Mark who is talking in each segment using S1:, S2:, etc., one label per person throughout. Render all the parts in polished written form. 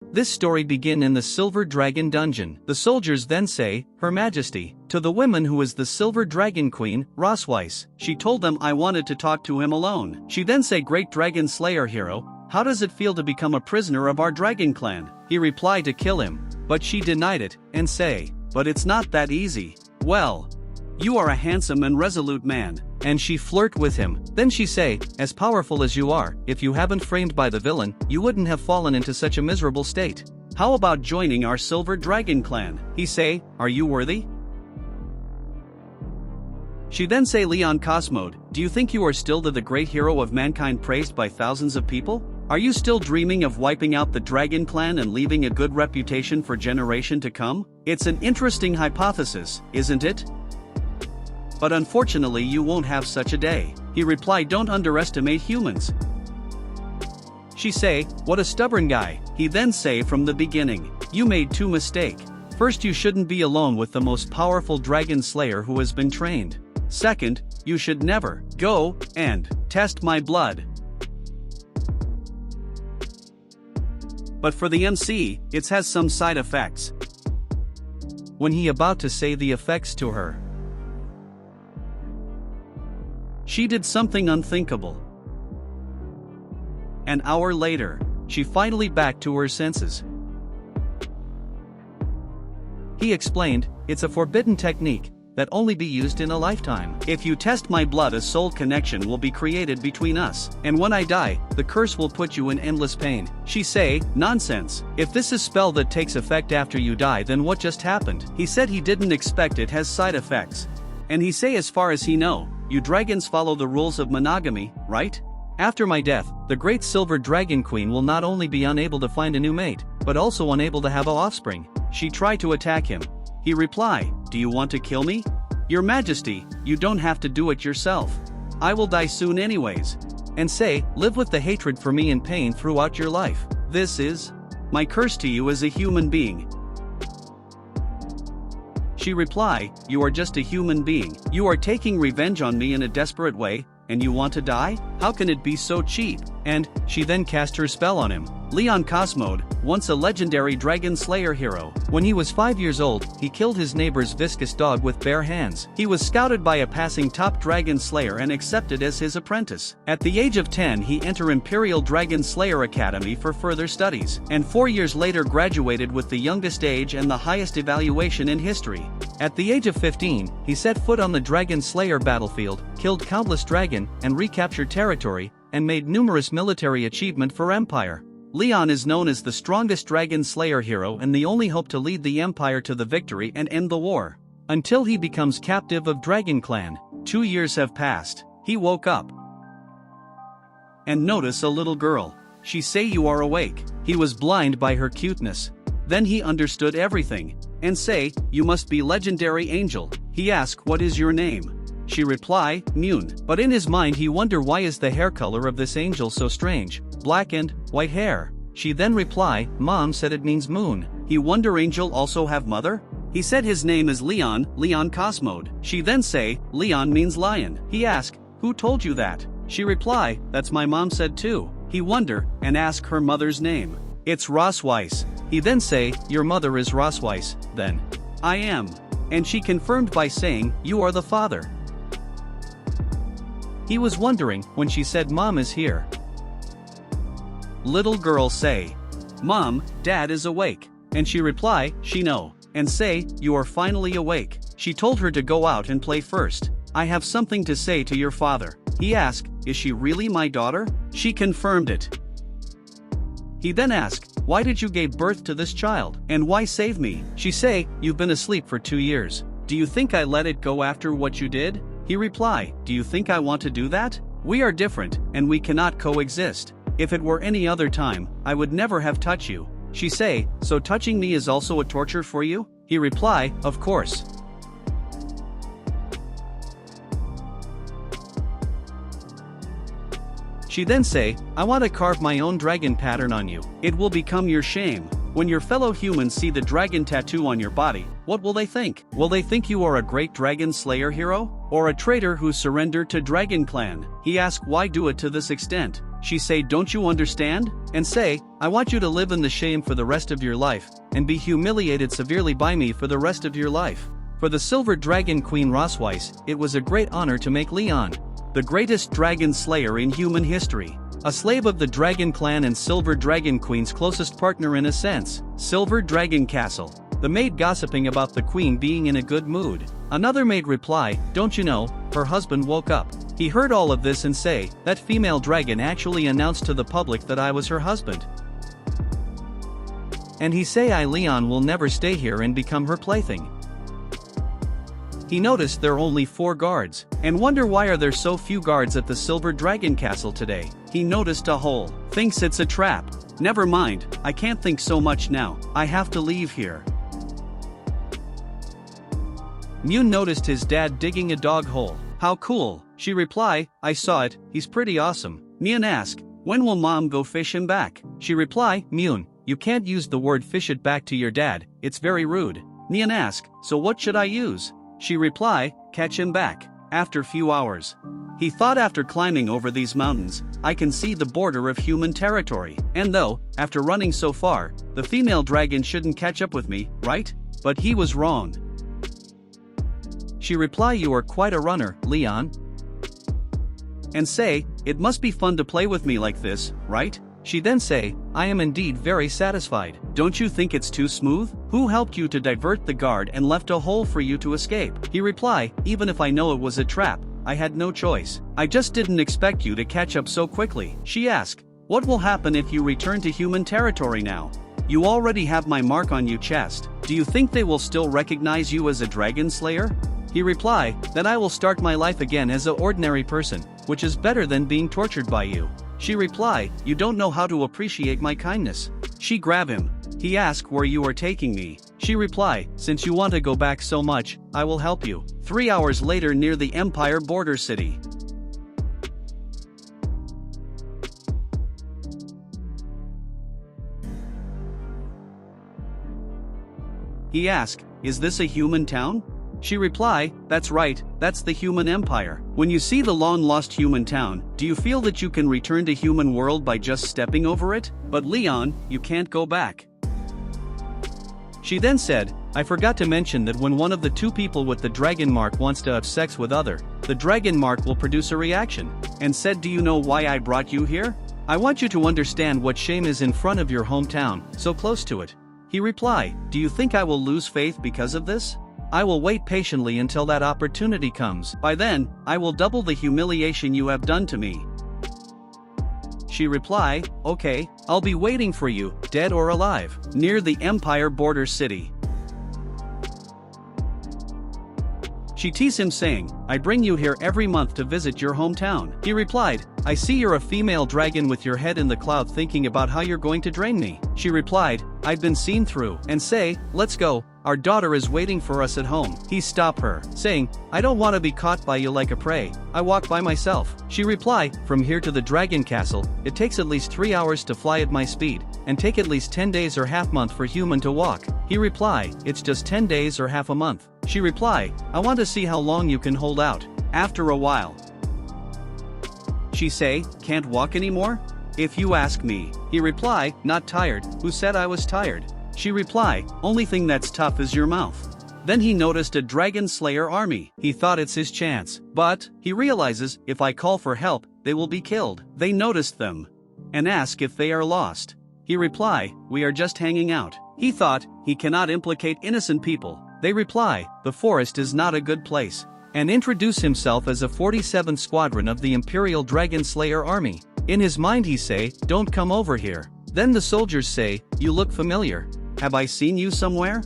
S1: This story begin in the Silver Dragon dungeon. The soldiers then say, Her Majesty, to the woman who is the Silver Dragon Queen, Rosweiss. She told them I wanted to talk to him alone. She then say, Great Dragon Slayer hero, how does it feel to become a prisoner of our dragon clan? He replied to kill him, but she denied it, and say, but it's not that easy. Well, you are a handsome and resolute man. And she flirt with him. Then she say, as powerful as you are, if you haven't framed by the villain, you wouldn't have fallen into such a miserable state. How about joining our Silver Dragon clan? He say, are you worthy? She then say, Leon Cosmode, do you think you are still the great hero of mankind praised by thousands of people? Are you still dreaming of wiping out the Dragon Clan and leaving a good reputation for generation to come? It's an interesting hypothesis, isn't it? But unfortunately you won't have such a day. He replied, don't underestimate humans. She say, what a stubborn guy. He then say, from the beginning, you made two mistakes. First, you shouldn't be alone with the most powerful dragon slayer who has been trained. Second, you should never go and test my blood. But for the MC, it has some side effects. When he about to say the effects to her, she did something unthinkable. An hour later, she finally back to her senses. He explained, it's a forbidden technique that only be used in a lifetime. If you test my blood, a soul connection will be created between us, and when I die, the curse will put you in endless pain. She say, nonsense. If this is spell that takes effect after you die, then what just happened? He said he didn't expect it has side effects. And he say, as far as he know, you dragons follow the rules of monogamy, right? After my death, the great Silver Dragon Queen will not only be unable to find a new mate, but also unable to have a offspring. She tried to attack him. He reply, do you want to kill me? Your Majesty, you don't have to do it yourself. I will die soon anyways. And say, live with the hatred for me and pain throughout your life. This is my curse to you as a human being. She reply, you are just a human being. You are taking revenge on me in a desperate way, and you want to die? How can it be so cheap? And she then cast her spell on him. Leon Cosmode, once a legendary dragon slayer hero. When he was 5 years old, he killed his neighbor's viscous dog with bare hands. He was scouted by a passing top dragon slayer and accepted as his apprentice. At the age of 10, he entered Imperial Dragon Slayer Academy for further studies, and 4 years later graduated with the youngest age and the highest evaluation in history. At the age of 15, he set foot on the Dragon Slayer battlefield, killed countless dragon, and recaptured territory, and made numerous military achievement for Empire. Leon is known as the strongest Dragon Slayer hero and the only hope to lead the Empire to the victory and end the war. Until he becomes captive of Dragon Clan. 2 years have passed. He woke up and notice a little girl. She say, you are awake. He was blind by her cuteness. Then he understood everything, and say, you must be legendary angel. He ask, what is your name? She reply, Moon. But in his mind he wonder, why is the hair color of this angel so strange, black and white hair? She then reply, Mom said it means moon. He wonder, angel also have mother? He said his name is Leon Cosmode. She then say, Leon means lion. He ask, who told you that? She reply, that's my mom said too. He wonder, and ask her mother's name. It's Rosweiss. He then say, your mother is Rosweiss, then. I am. And she confirmed by saying, you are the father. He was wondering when she said, Mom is here. Little girl say, Mom, Dad is awake. And she reply, she know. And say, you are finally awake. She told her to go out and play first. I have something to say to your father. He asked, is she really my daughter? She confirmed it. He then asked, why did you give birth to this child? And why save me? She say, you've been asleep for 2 years. Do you think I let it go after what you did? He reply, do you think I want to do that? We are different, and we cannot coexist. If it were any other time, I would never have touched you. She say, so touching me is also a torture for you? He reply, of course. She then say, I want to carve my own dragon pattern on you. It will become your shame. When your fellow humans see the dragon tattoo on your body, what will they think? Will they think you are a great dragon slayer hero? Or a traitor who surrendered to Dragon Clan? He asked, why do it to this extent? She say, don't you understand? And say, I want you to live in the shame for the rest of your life, and be humiliated severely by me for the rest of your life. For the Silver Dragon Queen Rosweiss, it was a great honor to make Leon the greatest dragon slayer in human history. A slave of the Dragon Clan and Silver Dragon Queen's closest partner in a sense. Silver Dragon Castle. The maid gossiping about the queen being in a good mood. Another maid reply, don't you know, her husband woke up. He heard all of this and say, that female dragon actually announced to the public that I was her husband. And he say I Leon will never stay here and become her plaything. He noticed there are only 4 guards, and wonder why are there so few guards at the Silver Dragon Castle today. He noticed a hole, thinks it's a trap. Never mind, I can't think so much now, I have to leave here. Myun noticed his dad digging a dog hole. How cool, she reply, I saw it, he's pretty awesome. Myun ask, when will mom go fish him back? She reply, Myun, you can't use the word fish it back to your dad, it's very rude. Myun ask, so what should I use? She reply, catch him back. After few hours. He thought after climbing over these mountains, I can see the border of human territory. And though, after running so far, the female dragon shouldn't catch up with me, right? But he was wrong. She reply, you are quite a runner, Leon. And say, it must be fun to play with me like this, right? She then say, I am indeed very satisfied. Don't you think it's too smooth? Who helped you to divert the guard and left a hole for you to escape? He reply, even if I know it was a trap, I had no choice. I just didn't expect you to catch up so quickly. She asked, what will happen if you return to human territory now? You already have my mark on your chest. Do you think they will still recognize you as a dragon slayer? He reply, then I will start my life again as an ordinary person, which is better than being tortured by you. She reply, you don't know how to appreciate my kindness. She grab him. He ask where you are taking me. She reply, since you want to go back so much, I will help you. 3 hours later near the Empire border city. He ask, is this a human town? She reply, that's right, that's the human empire. When you see the long-lost human town, do you feel that you can return to human world by just stepping over it? But Leon, you can't go back. She then said, I forgot to mention that when one of the 2 people with the dragon mark wants to have sex with other, the dragon mark will produce a reaction. And said, do you know why I brought you here? I want you to understand what shame is in front of your hometown, so close to it. He reply, do you think I will lose faith because of this? I will wait patiently until that opportunity comes. By then, I will double the humiliation you have done to me. She reply, okay, I'll be waiting for you, dead or alive, near the Empire border city. She teased him saying, I bring you here every month to visit your hometown. He replied, I see you're a female dragon with your head in the cloud thinking about how you're going to drain me. She replied, I've been seen through. And say, let's go, our daughter is waiting for us at home. He stopped her, saying, I don't want to be caught by you like a prey, I walk by myself. She replied, from here to the dragon castle, it takes at least 3 hours to fly at my speed, and take at least 10 days or half month for human to walk. He reply, it's just 10 days or half a month. She reply, I want to see how long you can hold out. After a while. She say, can't walk anymore? If you ask me. He reply, not tired, who said I was tired? She reply, only thing that's tough is your mouth. Then he noticed a dragon slayer army. He thought it's his chance. But, he realizes, if I call for help, they will be killed. They noticed them. And ask if they are lost. He reply, we are just hanging out. He thought, he cannot implicate innocent people. They reply, the forest is not a good place. And introduce himself as a 47th Squadron of the Imperial Dragon Slayer Army. In his mind he say, don't come over here. Then the soldiers say, you look familiar. Have I seen you somewhere?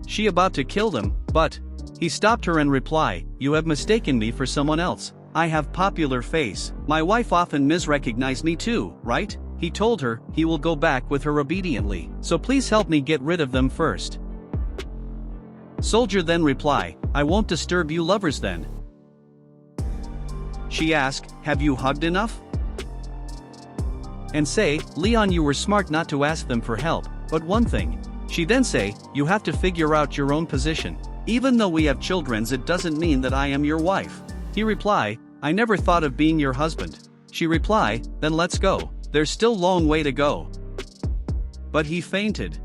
S1: She about to kill them, but he stopped her and reply, you have mistaken me for someone else. I have popular face. My wife often misrecognize me too, right? He told her, he will go back with her obediently. So please help me get rid of them first. Soldier then reply, I won't disturb you lovers then. She ask, have you hugged enough? And say, Leon, you were smart not to ask them for help, but one thing. She then say, you have to figure out your own position. Even though we have children, it doesn't mean that I am your wife. He reply, I never thought of being your husband. She reply, then let's go, there's still long way to go. But he fainted.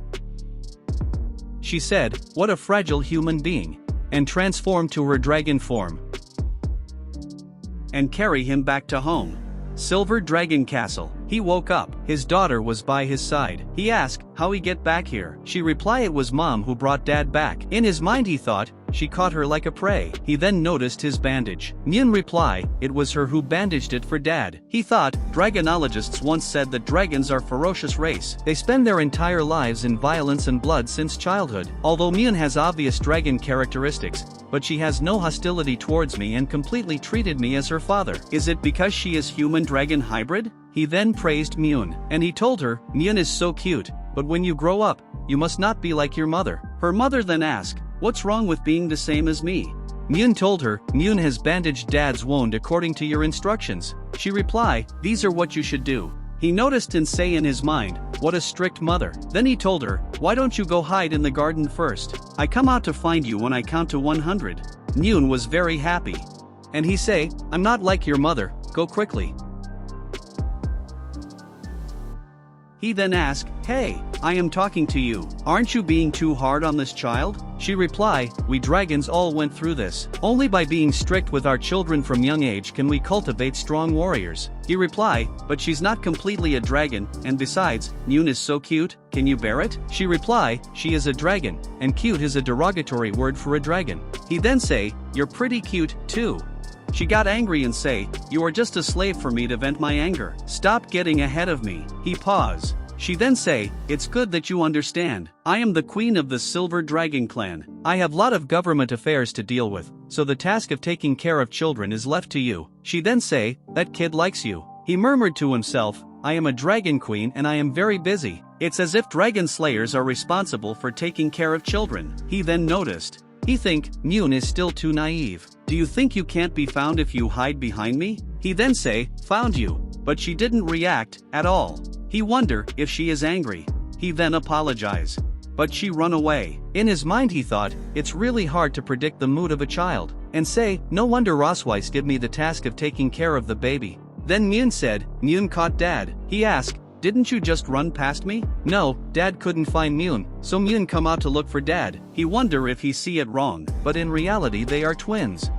S1: She said, what a fragile human being, and transformed to her dragon form and carry him back to home. Silver Dragon Castle. He woke up. His daughter was by his side. He asked, how he get back here? She reply, it was mom who brought dad back. In his mind he thought, she caught her like a prey. He then noticed his bandage. Myun reply, it was her who bandaged it for dad. He thought, dragonologists once said that dragons are ferocious race. They spend their entire lives in violence and blood since childhood. Although Myun has obvious dragon characteristics, but she has no hostility towards me and completely treated me as her father. Is it because she is human-dragon hybrid? He then praised Myun, and he told her, Myun is so cute, but when you grow up, you must not be like your mother. Her mother then asked, what's wrong with being the same as me? Myun told her, Myun has bandaged dad's wound according to your instructions. She replied, these are what you should do. He noticed and say in his mind, what a strict mother. Then he told her, why don't you go hide in the garden first? I come out to find you when I count to 100. Myun was very happy. And he say, I'm not like your mother, go quickly. He then asked, hey, I am talking to you. Aren't you being too hard on this child? She reply, we dragons all went through this. Only by being strict with our children from young age can we cultivate strong warriors. He reply, but she's not completely a dragon, and besides, Myun is so cute, can you bear it? She reply, she is a dragon, and cute is a derogatory word for a dragon. He then say, you're pretty cute, too. She got angry and say, you are just a slave for me to vent my anger. Stop getting ahead of me. He pause. She then say, it's good that you understand. I am the queen of the Silver Dragon clan. I have lot of government affairs to deal with, so the task of taking care of children is left to you. She then say, that kid likes you. He murmured to himself, I am a dragon queen and I am very busy. It's as if dragon slayers are responsible for taking care of children. He then noticed. He think, Myun is still too naive. Do you think you can't be found if you hide behind me? He then say, found you. But she didn't react, at all. He wonder if she is angry. He then apologize. But she run away. In his mind he thought, it's really hard to predict the mood of a child. And say, no wonder Rosweiss give me the task of taking care of the baby. Then Myun said, Myun caught dad. He asked, didn't you just run past me? No, dad couldn't find Myun, so Myun come out to look for dad. He wonder if he see it wrong, but in reality they are twins.